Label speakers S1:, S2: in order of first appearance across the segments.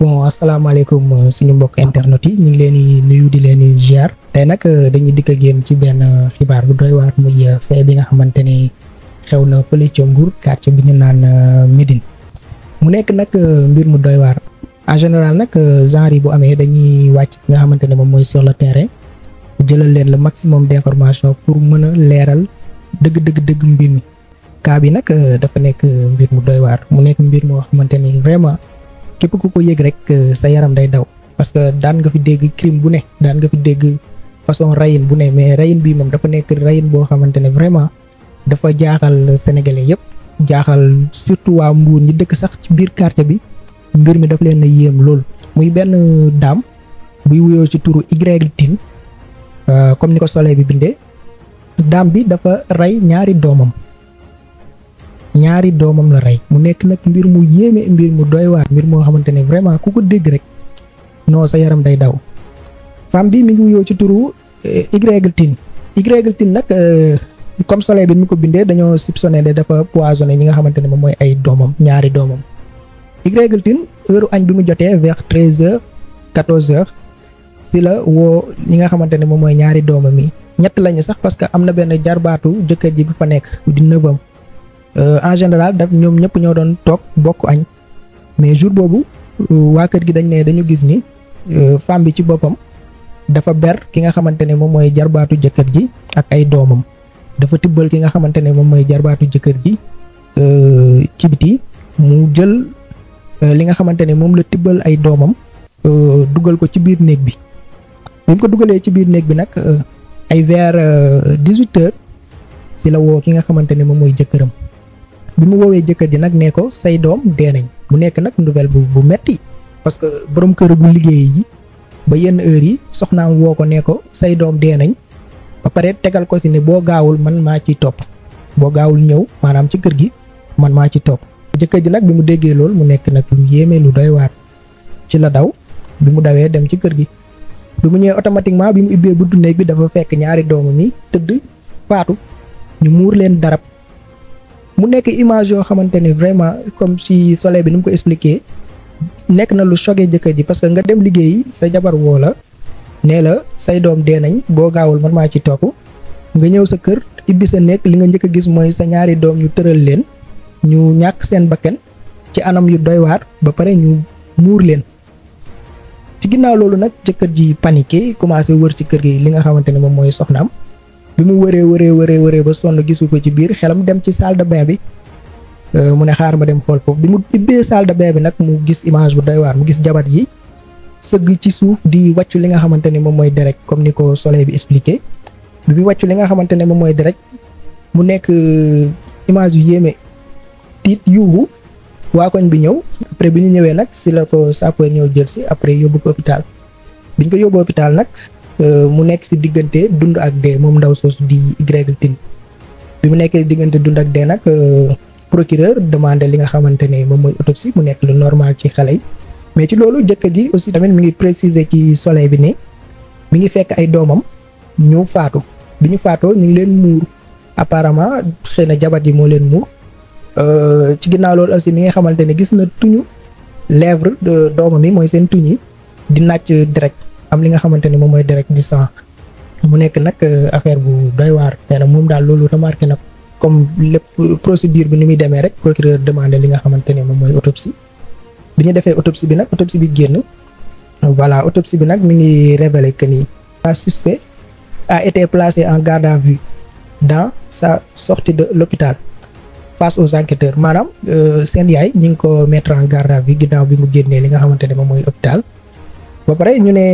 S1: bon asalaamaaleykum suñu mbokk internet yi ñu ngi leen di nuyu di leen di ziar tey nag dañuy dikk ak yéen ci benn xibaar bu doy waar muy fee bi nga xamante ni xew na fële ca Mbour quartier bi ñu naan Médine mu nekk nag mbir mu doy waar en général nag genre yi bu amee dañuy wàcc nga xamante ne moom mooy sur le terrain jëlal leen le maximum d'information pour mën a leeral dëgg mbir mi cas bi nag dafa nekk mbir mu doy waar mu nekk mbir moo xamante ni vraiment képp ku ko yëg rek sa yaram day daw parce que daan nga fi dégg crime bu ne daan nga fi dégg façon rayin bu ne mais rayin bi moom dafa nekk rayin boo xamante ne vraiment dafa jaaxal sénégalais yëpp jaaxal surtout waa Mbour ñi dëkk sax ci biir quartier bi mbir mi daf leen a yéem lool muy benn daam buy wuyoo ci turu Y Tine comme ni ko soleil bi bindee daam bi dafa rey ñaari doomam la rey mu nekk nag mbir mu yéeme mbir mu doy waar mbir moo xamante ne vraiment ku ko dégg rek non sa yaram day daw femme bi mi ngi wuyoo ci turu Y Tine nag comme soleil bi mi ko bindee dañoo soupçonné ne dafa poisonné ñi nga xamante ne moom mooy ay doomam ñaari doomam Y Tine heure añ bi mu jotee vers 13h 14h si la woo ñi nga xamante ne moom mooy ñaari doomam yi ñett lañu sax parce que am na benn jarbaatu jëkkër ji bi fa nekk di neveu en général daf ñoom ñëpp ñoo doon toog bokk añ mais jour boobu waa kër gi dañ ne dañu gis ni femme bi ci boppam dafa ber ki nga xamante ne moom mooy jarbaatu jëkkër ji ak ay doomam dafa tibbal ki nga xamante ne moom mooy jarbaatu jëkkër ji ci biti mu jël li nga xamante ne moom la tibbal ay doomam dugal ko ci biir néeg bi mu ko dugalee ci biir néeg bi nag ay vers 18h si la woo ki nga xamante ne moom mooy jëkkëram bi mu woowee jëkkër ji nag nee ko say doom dee nañ mu nekk nag nouvelle bu metti parce que borom kër bu liggéey yi ba yenn heure yi soxnaam woo ko nee ko say doom dee nañ ba pare tegal ko si ne boo gaawul man maa ciy topp boo gaawul ñëw maanaam ci kër gi man maa ci topp jëkkër ji nag bi mu déggee loolu mu nekk nag lu yéeme lu doy waar ci la daw bi mu dawee dem ci kër gi bi mu ñëwee automatiquement bi mu ubbee buntu néeg bi dafa fekk ñaari doomam yi tëdd faatu ñu muur leen darab mu nekk image yoo xamante ne vraiment comme ci soleil bi ni mu ko expliqué nekk na lu choqué jëkkër ji parce que nga dem liggéeyi sa jabar woo la nee la say doom dee nañ boo gaawul man maa ci topp nga ñëw sa kër ibbi sa nekk li nga njëkk a gis mooy sa ñaari doom ñu tëral leen ñu ñàkk seen bakkan ci anam yu doy waar ba pare ñu muur leen ci ginnaaw loolu nag jëkkër ji paniqué commencé wër ci kër gi li nga xamante ne moom mooy soxnaam bi mu wëree ba sonn gisu ko ci biir xelam dem ci salle de bain bi mu ne xaar ma dem xool foofu bi mu ibbee salle de bain bi nag mu gis image bu doy waar mu gis jabar ji sëgg ci suuf di wàccu li nga xamante ne moom mooy direct comme ni ko soleil bi expliqué bi wàccu li nga xamante ne moom mooy direct mu nekk image yu yéeme tiit yuuxu waa koñ bi ñëw après bi ñu ñëwee nag si la ko sapeur ñëw jël si après yóbbu ko hôpital biñ ko yóbbu hôpital nag mu nekk si diggante dund ak dee moom ndaw soosu di Y Tine bi mu nekkee diggante dund ak dee nag procureur demandé li nga xamante ne moom mooy autopsie mu nekk lu normal ci xale yi mais ci loolu jëkkër ji aussi tamit mi ngi préciser ci soleil bi ne mi ngi fekk ay doomam ñu faatu bi ñu faatoo ñu ngi leen muur apparemment xëy na jabar ji moo leen muur ci ginnaaw loolu aussi mi nga xamante ne gis na tuñu lèvre de doomam yi mooy seen tuñ yi di nàcc direct am li nga xamante ne moom mooy direct di sang mu nekk nag affaire bu doy waar nee na moom daal loolu remarqué na comme lépp procédure bi ni muy demee rek procureur demandé li nga xamante ne moom mooy autopsie bi ñu defee autopsie bi nag autopsie bi génn voilà autopsie bi nag mi ngi révélé que ni le suspect a été placé en garde à vue dans sa sortie de l'hôpital face aux enquêteurs maanaam seen yaay ñi ngi ko mettre en garde à vue ginnaaw bi mu génnee li nga xamante ne moom mooy hôpital ba pare ñu ne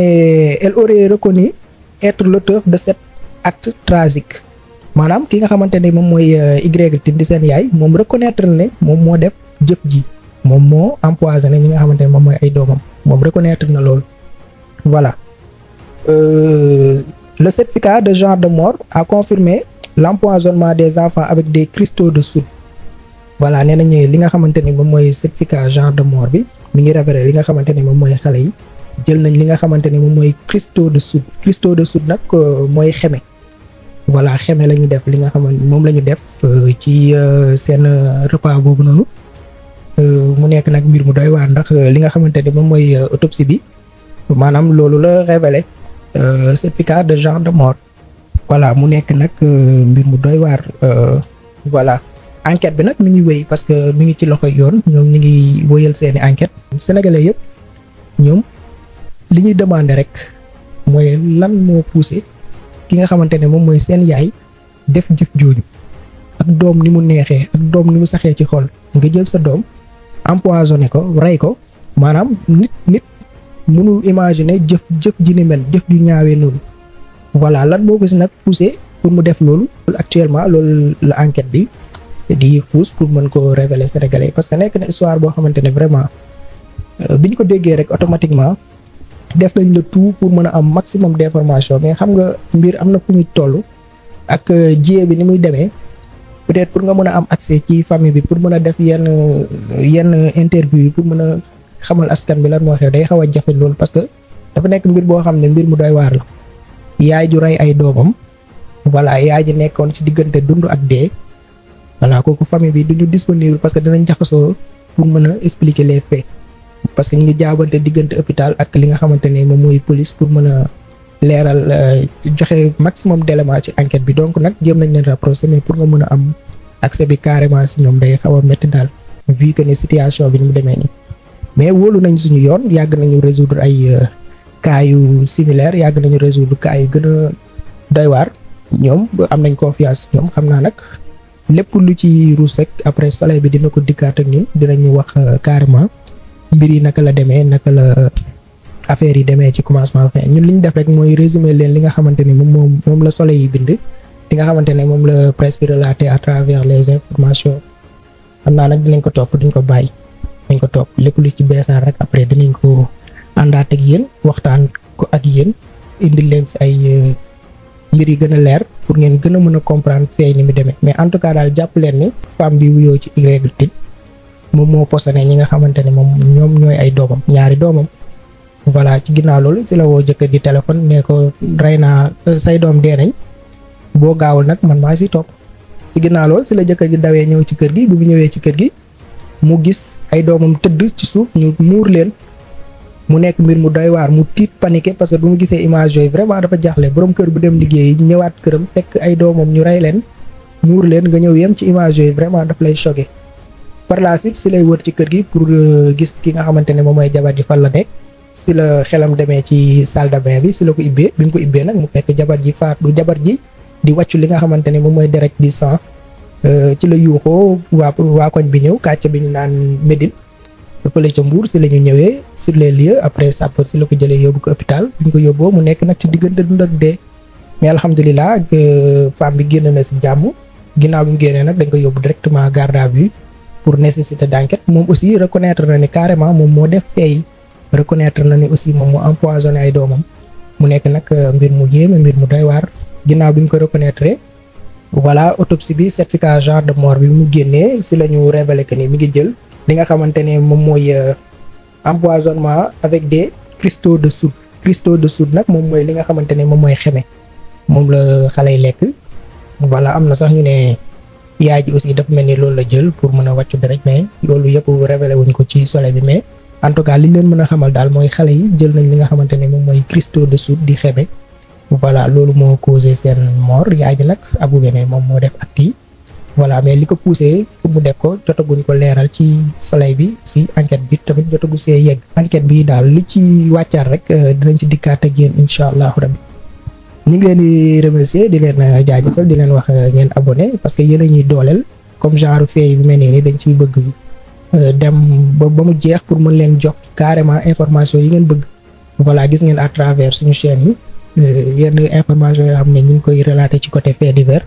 S1: elle aurait reconnu être l'auteur de cet acte tragique maanaam ki nga xamante ne moom mooy Y Tine di seen yaay moom reconnaître ne moom moo def jëf ji moom moo empoisonné ñi nga xamante ne moom mooy ay doomam moom reconnaître na loolu voilà le certificat de genre de mort a confirmé l'empoisonnement des enfants avec des cristaux de soude voilà nee nañu li nga xamante ne moom mooy certificat genre de mort bi mi ngi révélé li nga xamante ne moom mooy xale yi jël nañ li nga xamante ne moom mooy cristaux de soude nag mooy xeme voilà xeme la ñu def li nga xamante moom la ñu def ci seen repas boobu noonu mu nekk nag mbir mu doy waar ndax li nga xamante ne moom mooy autopsie bi maanaam loolu la révélé certificat de genre de mort. voilà mu nekk nag mbir mu doy waar. voilà enquête bi nag mi ngi wéy parce que mi ngi ci loxoy yoon ñoom ñu ngi wéyal seeni enquête sénégalais yëpp ñoom li ñuy demandé rek mooy lan moo poussé ki nga xamante ne moom mooy seen yaay def jëf jooju ak doom ni mu neexee ak doom ni mu saxee ci xol nga jël sa doom empoisonné ko rey ko maanaam nit mënul imaginer jëf ji ni mel jëf ju ñaawee noonu. voilà lan moo ko si nag poussé pour mu def loolu actuellement loolu la enquête bi di pousse pour mën ko révéler sénégalais parce que nekk na histoire boo xamante ne vraiment biñ ko déggee rek automatiquement def nañ le tout pour mën a am maximum d'information mais xam nga mbir am na fu muy toll ak jiyee bi ni muy demee peut-être pour nga mën a am accès ci famille bi pour mën a def yenn interview yi pour mën a xamal askan bi lan moo xew day xaw a jafe loolu parce que dafa nekk mbir boo xam ne mbir mu doy waar la. yaay ju rey ay doomam voilà yaay ji nekkoon ci diggante dund ak dee voilà kooku famille bi duñu disponible parce que dinañ jaxasoo pour mën a expliquer les faits parce que ñu ngi jaabante diggante hôpital ak li nga xamante ne moom mooy police pour mën a leeral joxe maximum d'éléments ci enquête bi donc nag jéem nañ leen rapprocher mais pour nga mën a am accès bi carrément si ñoom day xaw a métti daal vu que ne situation bi ni mu demee nii mais wóolu nañ suñu yoon yàgg nañu résoudre ay cas yu similaire yàgg nañu résoudre cas yu gën a doy waar ñoom am nañ confiance ñoom xam naa nag lépp lu ci ruus rek après soleil bi dina ko dikkaat ak ñun dinañu wax carrément mbir yi naka la demee naka la affaire yi demee ci commencement fin ñun li ñu def rek mooy résumer leen li nga xamante ne moom la soleil yi bind li nga xamante ne moom la presse bi relaté à travers les informations xam naa nag dinañ ko topp duñ ko bàyyi dinañ ko topp lépp lu ci beesaan rek après dinañ ko àndaat ak yéen waxtaan ko ak yéen indil leen si ay mbir yi gën a leer pour ngeen gën a mën a comprendre fee ni mu demee mais en tout cas daal jàpp leen ni femme bi wuyoo ci Y moom moo posone ñi nga xamante ne moom ñoom ñooy ay doomam ñaari doomam. voilà ci ginnaaw loolu si la woo jëkkër di téléphone ne ko rey naa say doom dee nañ boo gaawul nag man maa si topp ci ginnaaw loolu si la jëkkër ji dawee ñëw ci kër gi bu mu ñëwee ci kër gi mu gis ay doomam tëdd ci suuf ñu muur leen. mu nekk mbir mu doy waar mu tiit paniqué parce que bu mu gisee image yooyu vraiment dafa jaaxle borom kër bu dem liggéey ñëwaat këram fekk ay doomam ñu rey leen muur leen nga ñëw yem ci image yooyu vraiment daf lay choqué. par la suite si lay wër ci kër gi pour gis ki nga xamante ne moom mooy jabar ji fan la nekk si la xelam demee ci salle de bain bi si la ko ibbee bi mu ko ibbee nag mu fekk jabar ji faatu jabar ji di wàccu li nga xamante ne moom mooy deret di sang ci la yuuxoo waa koñ bi ñëw kàcce bi ñu naan Médine. fële ca Mbour si la ñu ñëwee sur les lieux après sapeur si la ko jëlee yóbbu ko hôpital bi ñu ko yóbboo mu nekk nag ci diggante dund ak dee mais alhamdulilah femme bi génn na si jàmm ginnaaw bi mu génnee nag dañ ko yóbbu directement garde à vue pour nécessité d'enquête moom aussi reconnaître na ni carrément moom moo def fee reconnaître na ni aussi moom moo empoisonné ay doomam mu nekk nag mbir mu yéeme mbir mu doy waar ginnaaw bi mu ko reconnaître voilà autopsie bi certificat genre de mort bi mu génnee si la ñu révélé que ni mi ngi jël. li nga xamante ne moom mooy empoisonnement avec des cristaux de soude nag moom mooy li nga xamante ne moom mooy xeme moom la xale yi lekk voilà am na sax ñu ne yaay ji aussi dafa mel ni loolu la jël pour mën a wàccu deret mais loolu yëpp révélé wuñ ko ci soleil bi mais en tout cas li leen mën a xamal daal mooy xale yi jël nañ li nga xamante ne moom mooy cristaux de soude di xeme voilà loolu moo causé seen mort yaay ji nag abu beneen moom moo def acte yi voilà mais li ko poussé pour mu def ko jotaguñ ko leeral ci soleil bi si enquête bi tamit jotagu see yegg enquête bi daal lu ci wàccaar rek dinañ ci dikkaat ak yéen incha allahu rabbi ñu ngi leen di remercier di leen jaajëfal di leen wax ngeen abonné parce que yéen a ñuy dooleel comme genre fee bi mel nii dañ ciy bëgg dem ba mu jeex pour mën leen jox carrément information yi ngeen bëgg voilà gis ngeen à travers suñu chaîne yi yenn information yoo xam ne ñu ngi koy relater ci côté fait divers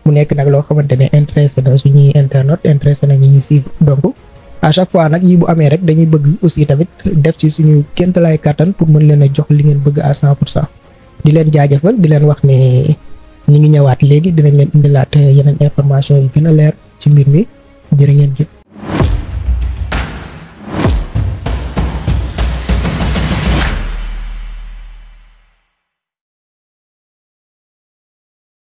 S1: mu nekk nag loo xamante ne intéressé na suñuy internet intéressé na ñi ñuy suivre donc à chaque fois nag yi bu amee rek dañuy bëgg aussi tamit def ci suñu kéemtalaay kàttan pour mën leen a jox li ngeen bëgg à 100% di leen jaajëfal di leen wax ne ñi ngi ñëwaat léegi dinañ leen indilaat yeneen information yi gën a leer ci mbir mi jërë ngeen jëf